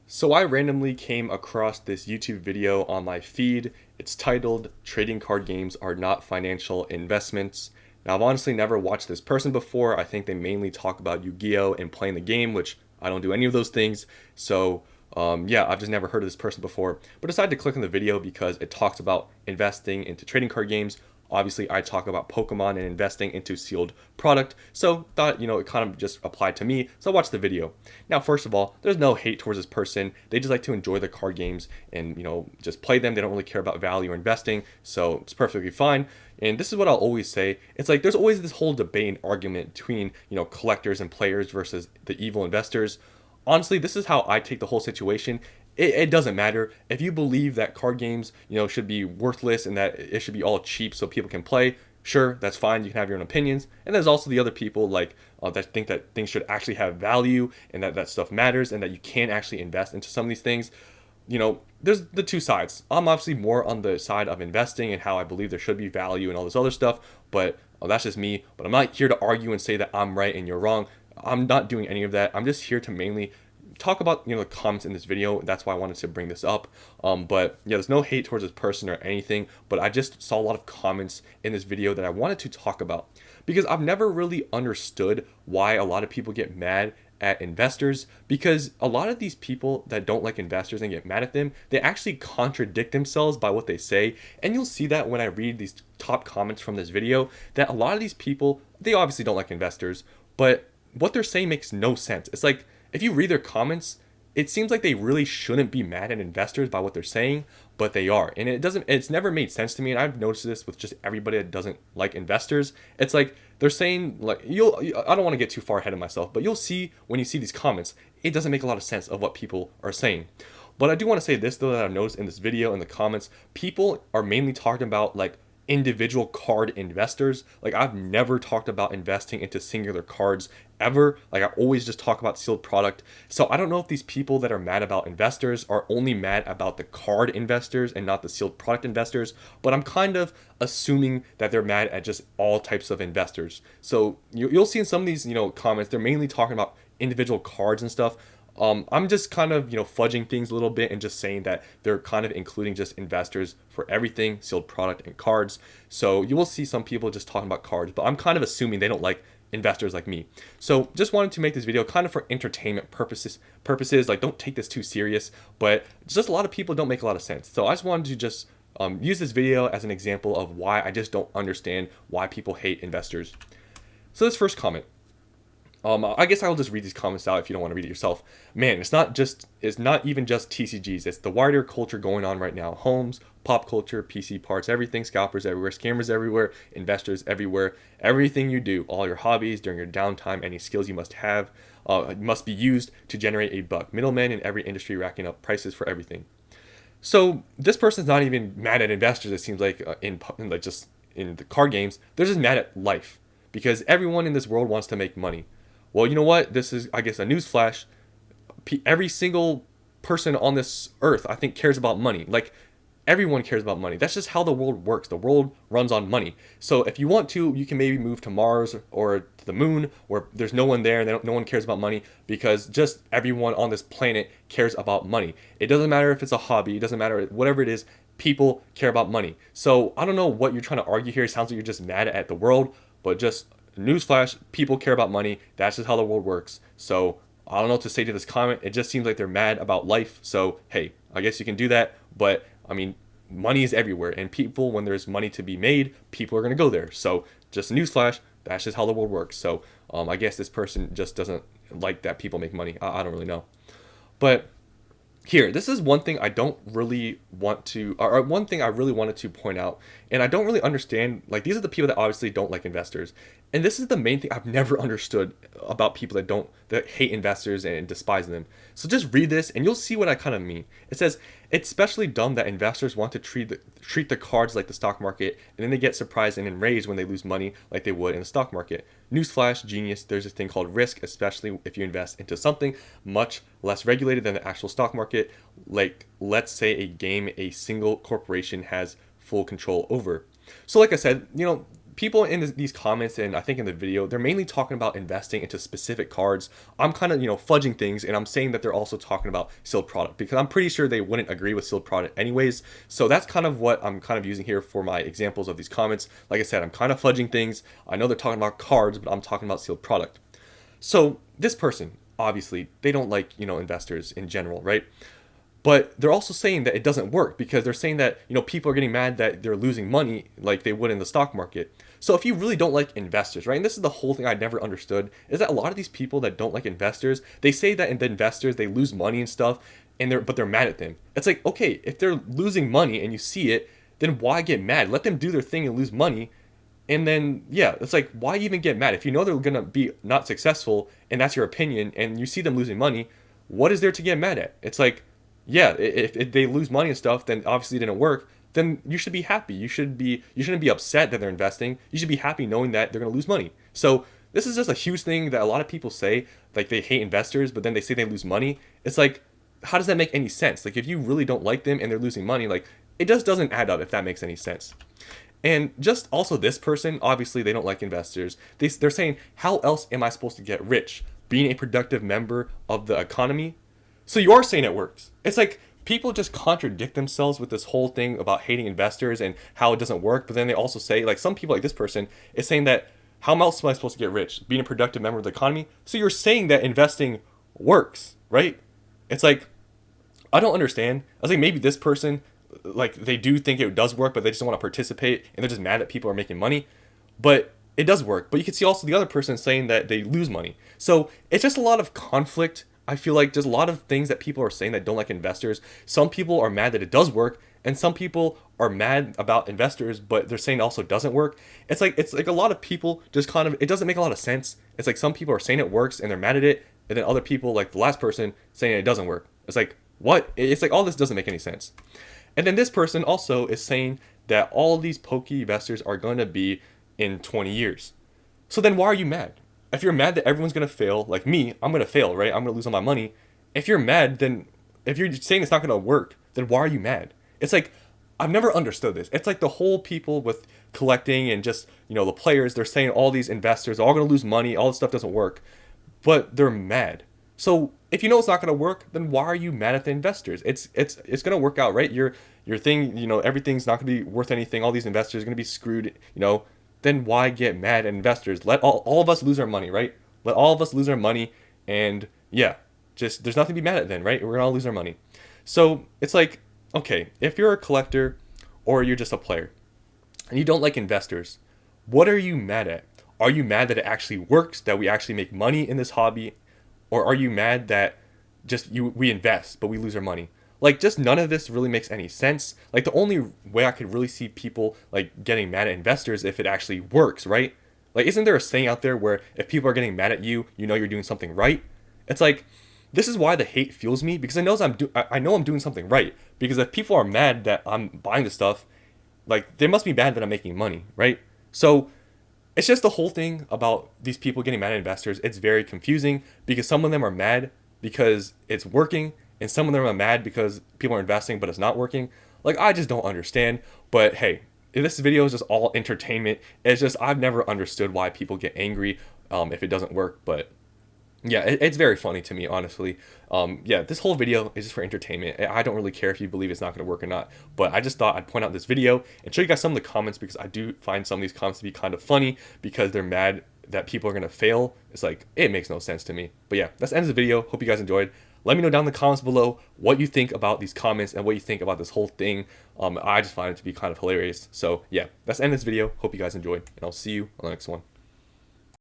So I randomly came across this YouTube video on my feed. It's titled Trading Card Games Are Not Financial Investments. Now, I've honestly never watched this person before. I think they mainly talk about Yu-Gi-Oh! And playing the game, which I don't do any of those things. So, yeah, I've just never heard of this person before. But decided to click on the video because it talks about investing into trading card games. Obviously, I talk about Pokemon and investing into sealed product, so thought, it kind of just applied to me, so I watched the video. Now, first of all, there's no hate towards this person. They just like to enjoy the card games and, just play them. They don't really care about value or investing, so it's perfectly fine. And this is what I'll always say. It's like there's always this whole debate and argument between, collectors and players versus the evil investors. Honestly, this is how I take the whole situation. It doesn't matter if you believe that card games, should be worthless and that it should be all cheap so people can play. Sure, that's fine. You can have your own opinions. And there's also the other people that think that things should actually have value and that stuff matters and that you can actually invest into some of these things. There's the two sides. I'm obviously more on the side of investing and how I believe there should be value and all this other stuff. But that's just me. But I'm not here to argue and say that I'm right and you're wrong. I'm not doing any of that. I'm just here to mainly talk about the comments in this video. That's why I wanted to bring this up. But yeah, there's no hate towards this person or anything, but I just saw a lot of comments in this video that I wanted to talk about because I've never really understood why a lot of people get mad at investors, because a lot of these people that don't like investors and get mad at them, they actually contradict themselves by what they say. And you'll see that when I read these top comments from this video, that a lot of these people, they obviously don't like investors, but what they're saying makes no sense. It's like, if you read their comments, it seems like they really shouldn't be mad at investors by what they're saying, but they are. And it's never made sense to me. And I've noticed this with just everybody that doesn't like investors. It's like they're saying, like, I don't want to get too far ahead of myself, but you'll see when you see these comments, it doesn't make a lot of sense of what people are saying. But I do want to say this though, that I've noticed in this video, in the comments, people are mainly talking about like individual card investors. Like, I've never talked about investing into singular cards ever. Like, I always just talk about sealed product. So I don't know if these people that are mad about investors are only mad about the card investors and not the sealed product investors, but I'm kind of assuming that they're mad at just all types of investors. So you'll see in some of these comments, they're mainly talking about individual cards and stuff. I'm just kind of, fudging things a little bit and just saying that they're kind of including just investors for everything, sealed product and cards. So you will see some people just talking about cards, but I'm kind of assuming they don't like investors like me. So just wanted to make this video kind of for entertainment purposes. Like, don't take this too serious, but just a lot of people don't make a lot of sense. So I just wanted to just use this video as an example of why I just don't understand why people hate investors. So this first comment. I guess I'll just read these comments out if you don't want to read it yourself. Man, it's not even just TCGs. It's the wider culture going on right now. Homes, pop culture, PC parts, everything, scalpers everywhere, scammers everywhere, investors everywhere. Everything you do, all your hobbies, during your downtime, any skills you must have, must be used to generate a buck. Middlemen in every industry racking up prices for everything. So this person's not even mad at investors, it seems like, in the card games. They're just mad at life because everyone in this world wants to make money. Well, you know what? This is, I guess, a newsflash. Every single person on this earth, I think, cares about money. Like, everyone cares about money. That's just how the world works. The world runs on money. So if you want to, you can maybe move to Mars or to the moon where there's no one there and no one cares about money, because just everyone on this planet cares about money. It doesn't matter if it's a hobby. It doesn't matter. Whatever it is, people care about money. So I don't know what you're trying to argue here. It sounds like you're just mad at the world, but just newsflash, people care about money. That's just how the world works. So I don't know what to say to this comment. It just seems like they're mad about life. So hey, I guess you can do that. But I mean, money is everywhere, and people, when there's money to be made, people are going to go there. So just a newsflash, that's just how the world works. So I guess this person just doesn't like that people make money. I don't really know. But here, this is one thing I don't really want to, or one thing I really wanted to point out, and I don't really understand. Like, these are the people that obviously don't like investors, and this is the main thing I've never understood about people that hate investors and despise them. So just read this, and you'll see what I kind of mean. It says, it's especially dumb that investors want to treat the cards like the stock market, and then they get surprised and enraged when they lose money like they would in the stock market. Newsflash, genius, there's a thing called risk, especially if you invest into something much less regulated than the actual stock market, like, let's say, a game a single corporation has full control over. So like I said, people in these comments, and I think in the video, they're mainly talking about investing into specific cards. I'm kind of, fudging things, and I'm saying that they're also talking about sealed product because I'm pretty sure they wouldn't agree with sealed product anyways. So that's kind of what I'm kind of using here for my examples of these comments. Like I said, I'm kind of fudging things. I know they're talking about cards, but I'm talking about sealed product. So this person, obviously, they don't like, investors in general, right? But they're also saying that it doesn't work because they're saying that, people are getting mad that they're losing money like they would in the stock market. So if you really don't like investors, right? And this is the whole thing I never understood, is that a lot of these people that don't like investors, they say that in the investors, they lose money and stuff, but they're mad at them. It's like, okay, if they're losing money and you see it, then why get mad? Let them do their thing and lose money. And then, yeah, it's like, why even get mad? If you know they're going to be not successful and that's your opinion and you see them losing money, what is there to get mad at? It's like, yeah, if they lose money and stuff, then obviously it didn't work. Then you should be happy. You shouldn't be upset that they're investing. You should be happy knowing that they're going to lose money. So this is just a huge thing that a lot of people say, like they hate investors, but then they say they lose money. It's like, how does that make any sense? Like if you really don't like them and they're losing money, like it just doesn't add up if that makes any sense. And just also this person, obviously they don't like investors. They're saying, how else am I supposed to get rich? Being a productive member of the economy? So you are saying it works. It's like people just contradict themselves with this whole thing about hating investors and how it doesn't work. But then they also say, like some people like this person is saying that, how else am I supposed to get rich? Being a productive member of the economy? So you're saying that investing works, right? It's like, I don't understand. I was like, maybe this person, like they do think it does work, but they just don't want to participate and they're just mad that people are making money. But it does work. But you can see also the other person saying that they lose money. So it's just a lot of conflict. I feel like there's a lot of things that people are saying that don't like investors. Some people are mad that it does work, and some people are mad about investors, but they're saying it also doesn't work. It's like a lot of people just kind of, it doesn't make a lot of sense. It's like some people are saying it works and they're mad at it, and then other people, like the last person, saying it doesn't work. It's like, what? It's like all this doesn't make any sense. And then this person also is saying that all of these pokey investors are going to be in 20 years. So then why are you mad? If you're mad that everyone's going to fail, like me, I'm going to fail, right? I'm going to lose all my money. If you're mad, then if you're saying it's not going to work, then why are you mad? It's like, I've never understood this. It's like the whole people with collecting and just, the players, they're saying all these investors are all going to lose money, all this stuff doesn't work, but they're mad. So if you know it's not going to work, then why are you mad at the investors? It's going to work out, right? Your thing, everything's not going to be worth anything. All these investors are going to be screwed, then why get mad at investors? Let all of us lose our money, right? Let all of us lose our money, and yeah, just there's nothing to be mad at then, right? We're gonna lose our money. So it's like, okay, if you're a collector or you're just a player and you don't like investors, what are you mad at? Are you mad that it actually works, that we actually make money in this hobby? Or are you mad that just we invest but we lose our money? Like, just none of this really makes any sense. Like, the only way I could really see people, like, getting mad at investors if it actually works, right? Like, isn't there a saying out there where if people are getting mad at you, you know you're doing something right? It's like, this is why the hate fuels me, because I know I'm doing something right. Because if people are mad that I'm buying the stuff, like, they must be mad that I'm making money, right? So, it's just the whole thing about these people getting mad at investors. It's very confusing because some of them are mad because it's working, and some of them are mad because people are investing but it's not working. Like, I just don't understand. But hey, this video is just all entertainment. It's just, I've never understood why people get angry if it doesn't work. But yeah, it's very funny to me, honestly. Yeah, this whole video is just for entertainment. I don't really care if you believe it's not going to work or not. But I just thought I'd point out this video and show you guys some of the comments, because I do find some of these comments to be kind of funny because they're mad that people are going to fail. It's like, it makes no sense to me. But yeah, that's the end of the video. Hope you guys enjoyed. Let me know down in the comments below what you think about these comments and what you think about this whole thing. I just find it to be kind of hilarious. So yeah, that's the end of this video. Hope you guys enjoyed, and I'll see you on the next one.